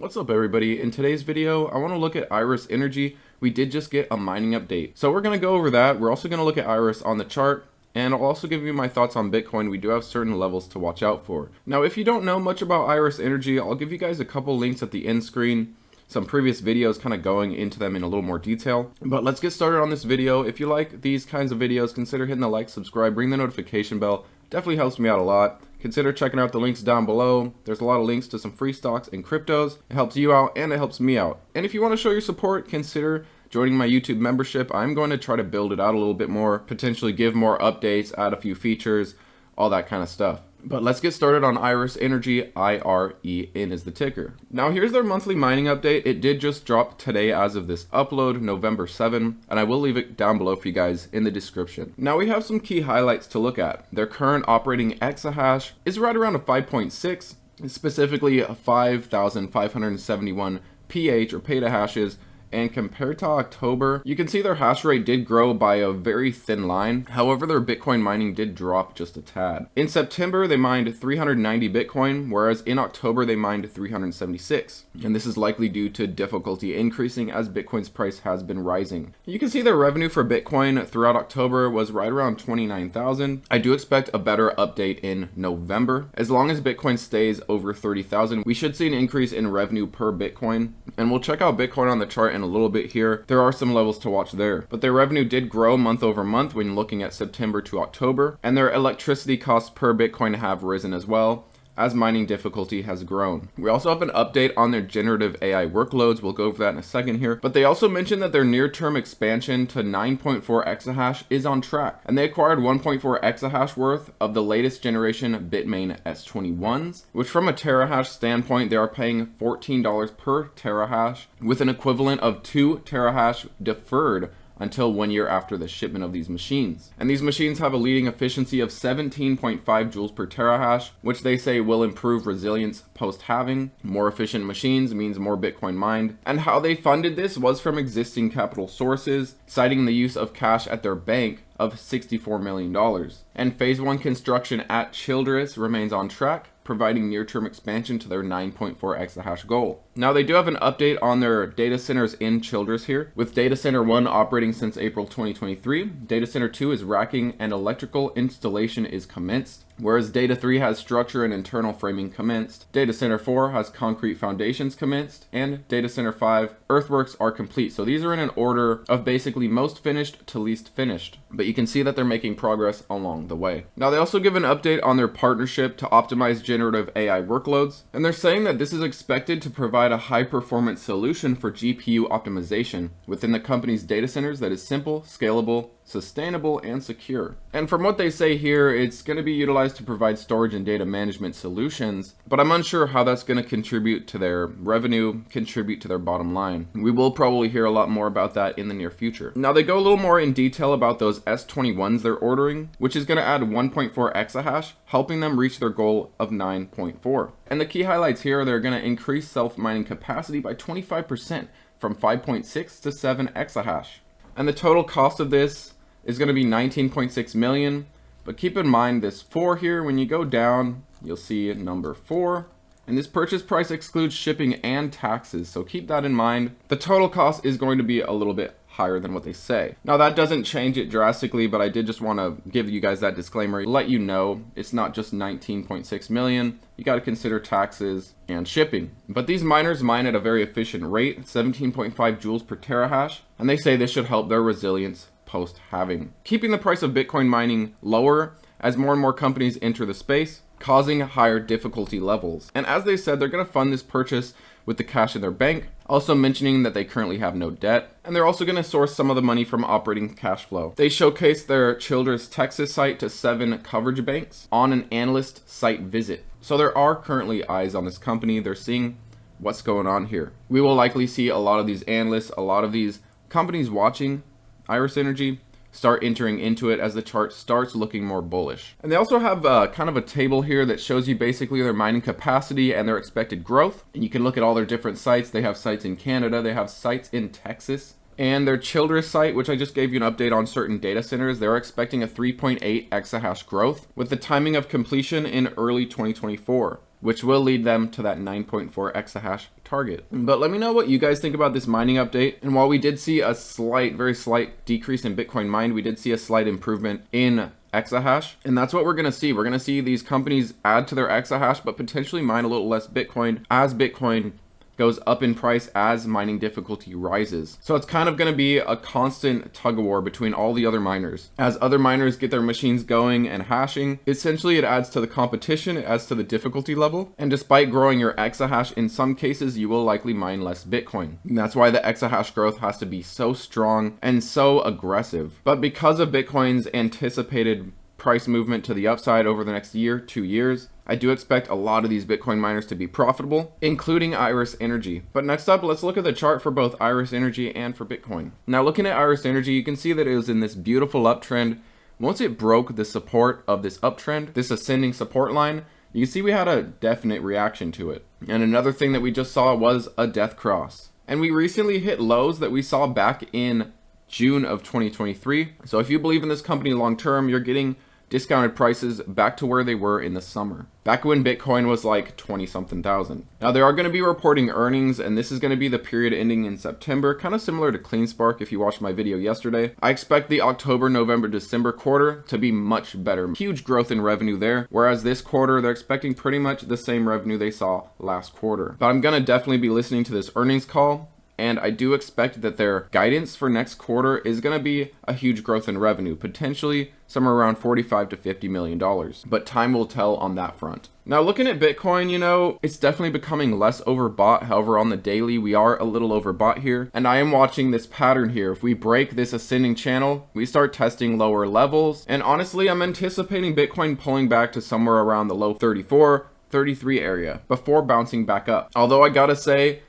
What's up everybody? In today's video, I want to look at Iris Energy. We did just get a mining update. So we're going to go over that. We're also going to look at Iris on the chart. And I'll also give you my thoughts on Bitcoin. We do have certain levels to watch out for. Now, if you don't know much about Iris Energy, I'll give you guys a couple links at the end screen. Some previous videos kind of going into them in a little more detail. But let's get started on this video. If you like these kinds of videos, consider hitting the like, subscribe, ring the notification bell. Definitely helps me out a lot. Consider checking out the links down below. There's a lot of links to some free stocks and cryptos. It helps you out and it helps me out. And if you want to show your support, consider joining my YouTube membership. I'm going to try to build it out a little bit more, potentially give more updates, add a few features, all that kind of stuff. But let's get started on Iris Energy. IREN is the ticker. Now here's their monthly mining update. It did just drop today as of this upload, November 7, and I will leave it down below for you guys in the description. Now we have some key highlights to look at. Their current operating exahash is right around a 5.6, specifically 5,571 PH or petahashes. And compared to October, you can see their hash rate did grow by a very thin line. However, their Bitcoin mining did drop just a tad. In September, they mined 390 Bitcoin, whereas in October, they mined 376. And this is likely due to difficulty increasing as Bitcoin's price has been rising. You can see their revenue for Bitcoin throughout October was right around 29,000. I do expect a better update in November. As long as Bitcoin stays over 30,000, we should see an increase in revenue per Bitcoin. And we'll check out Bitcoin on the chart in a little bit here. There are some levels to watch there, but their revenue did grow month over month when looking at September to October, and their electricity costs per Bitcoin have risen as well as mining difficulty has grown. We also have an update on their generative AI workloads. We'll go over that in a second here, but they also mentioned that their near-term expansion to 9.4 exahash is on track, and they acquired 1.4 exahash worth of the latest generation Bitmain S21s, which from a terahash standpoint, they are paying $14 per terahash with an equivalent of 2 terahash deferred until 1 year after the shipment of these machines. And these machines have a leading efficiency of 17.5 joules per terahash, which they say will improve resilience post-halving. More efficient machines means more Bitcoin mined. And how they funded this was from existing capital sources, citing the use of cash at their bank of $64 million. And phase 1 construction at Childress remains on track, providing near-term expansion to their 9.4 exahash goal. Now they do have an update on their data centers in Childress here, with data center 1 operating since April 2023. Data center 2 is racking and electrical installation is commenced, whereas data 3 has structure and internal framing commenced. Data center 4 has concrete foundations commenced, and data center 5 earthworks are complete. So these are in an order of basically most finished to least finished, but you can see that they're making progress along the way. Now they also give an update on their partnership to optimize generative AI workloads, and they're saying that this is expected to provide a high performance solution for GPU optimization within the company's data centers that is simple, scalable, sustainable, and secure. And from what they say here, it's going to be utilized to provide storage and data management solutions, but I'm unsure how that's going to contribute to their revenue, contribute to their bottom line. We will probably hear a lot more about that in the near future. Now they go a little more in detail about those S21s they're ordering, which is going to add 1.4 exahash, helping them reach their goal of 9.4. And the key highlights here are they're going to increase self-mining capacity by 25% from 5.6 to 7 exahash. And the total cost of this is going to be 19.6 million. But keep in mind this 4 here, when you go down, you'll see number 4. And this purchase price excludes shipping and taxes. So keep that in mind. The total cost is going to be a little bit higher than what they say. Now that doesn't change it drastically, but I did just want to give you guys that disclaimer, let you know it's not just 19.6 million. You got to consider taxes and shipping. But these miners mine at a very efficient rate, 17.5 joules per terahash, and they say this should help their resilience post-halving, keeping the price of Bitcoin mining lower as more and more companies enter the space, causing higher difficulty levels. And as they said, they're going to fund this purchase with the cash in their bank, also mentioning that they currently have no debt, and they're also going to source some of the money from operating cash flow. They showcased their Childress, Texas site to 7 coverage banks on an analyst site visit. So there are currently eyes on this company. They're seeing what's going on here. We will likely see a lot of these analysts, a lot of these companies watching Iris Energy start entering into it as the chart starts looking more bullish. And they also have kind of a table here that shows you basically their mining capacity and their expected growth. And you can look at all their different sites. They have sites in Canada, they have sites in Texas, And their Childress site, which I just gave you an update on certain data centers, they're expecting a 3.8 exahash growth with the timing of completion in early 2024. which will lead them to that 9.4 exahash target. But let me know what you guys think about this mining update. And while we did see a slight, very slight decrease in Bitcoin mined, we did see a slight improvement in exahash. And that's what we're going to see. We're going to see these companies add to their exahash, but potentially mine a little less Bitcoin as Bitcoin goes up in price as mining difficulty rises. So it's kind of going to be a constant tug of war between all the other miners. As other miners get their machines going and hashing, essentially it adds to the competition, it adds to the difficulty level. And despite growing your exahash, in some cases you will likely mine less Bitcoin. And that's why the exahash growth has to be so strong and so aggressive. But because of Bitcoin's anticipated price movement to the upside over the next year, 2 years, I do expect a lot of these Bitcoin miners to be profitable, including Iris Energy. But next up, let's look at the chart for both Iris Energy and for Bitcoin. Now looking at Iris Energy, you can see that it was in this beautiful uptrend. Once it broke the support of this uptrend, this ascending support line, you can see we had a definite reaction to it. And another thing that we just saw was a death cross. And we recently hit lows that we saw back in June of 2023. So if you believe in this company long term, you're getting discounted prices back to where they were in the summer, back when Bitcoin was like 20 something thousand. Now they are going to be reporting earnings, and this is going to be the period ending in September, kind of similar to CleanSpark if you watched my video yesterday. I expect the October, November, December quarter to be much better. Huge growth in revenue there, whereas this quarter they're expecting pretty much the same revenue they saw last quarter. But I'm going to definitely be listening to this earnings call, and I do expect that their guidance for next quarter is going to be a huge growth in revenue, potentially somewhere around $45 to $50 million. But time will tell on that front. Now looking at Bitcoin, you know, it's definitely becoming less overbought. However, on the daily, we are a little overbought here. And I am watching this pattern here. If we break this ascending channel, we start testing lower levels. And honestly, I'm anticipating Bitcoin pulling back to somewhere around the low 34, 33 area before bouncing back up. Although I gotta say,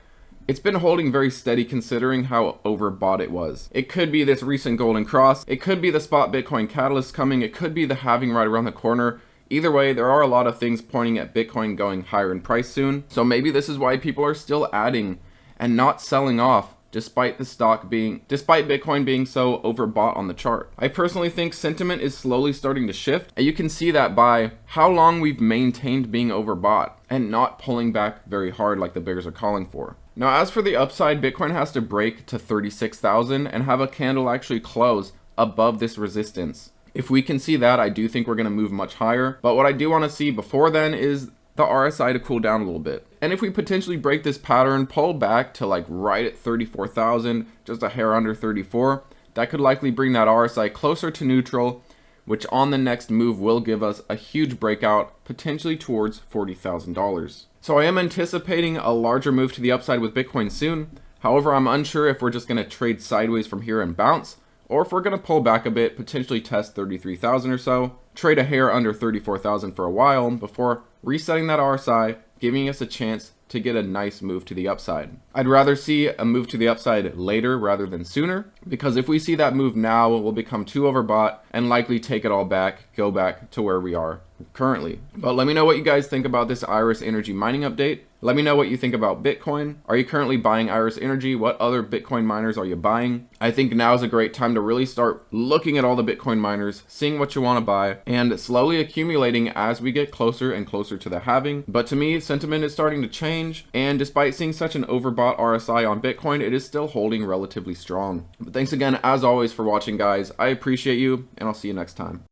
it's been holding very steady considering how overbought it was. It could be this recent golden cross. It could be the spot Bitcoin catalyst coming. It could be the halving right around the corner. Either way, there are a lot of things pointing at Bitcoin going higher in price soon. So maybe this is why people are still adding and not selling off despite Bitcoin being so overbought on the chart. I personally think sentiment is slowly starting to shift, and you can see that by how long we've maintained being overbought and not pulling back very hard like the bears are calling for. Now, as for the upside, Bitcoin has to break to 36,000 and have a candle actually close above this resistance. If we can see that, I do think we're going to move much higher. But what I do want to see before then is the RSI to cool down a little bit. And if we potentially break this pattern, pull back to like right at 34,000, just a hair under 34, that could likely bring that RSI closer to neutral, which on the next move will give us a huge breakout, potentially towards $40,000. So I am anticipating a larger move to the upside with Bitcoin soon. However, I'm unsure if we're just going to trade sideways from here and bounce, or if we're going to pull back a bit, potentially test 33,000 or so, trade a hair under 34,000 for a while before resetting that RSI, giving us a chance to get a nice move to the upside. I'd rather see a move to the upside later rather than sooner, because if we see that move now, we'll become too overbought and likely take it all back, go back to where we are currently. But let me know what you guys think about this Iris Energy mining update. Let me know what you think about Bitcoin. Are you currently buying Iris Energy? What other Bitcoin miners are you buying? I think now is a great time to really start looking at all the Bitcoin miners, seeing what you want to buy, and slowly accumulating as we get closer and closer to the halving. But to me, sentiment is starting to change, and despite seeing such an overbought RSI on Bitcoin, it is still holding relatively strong. But thanks again, as always, for watching, guys. I appreciate you, and I'll see you next time.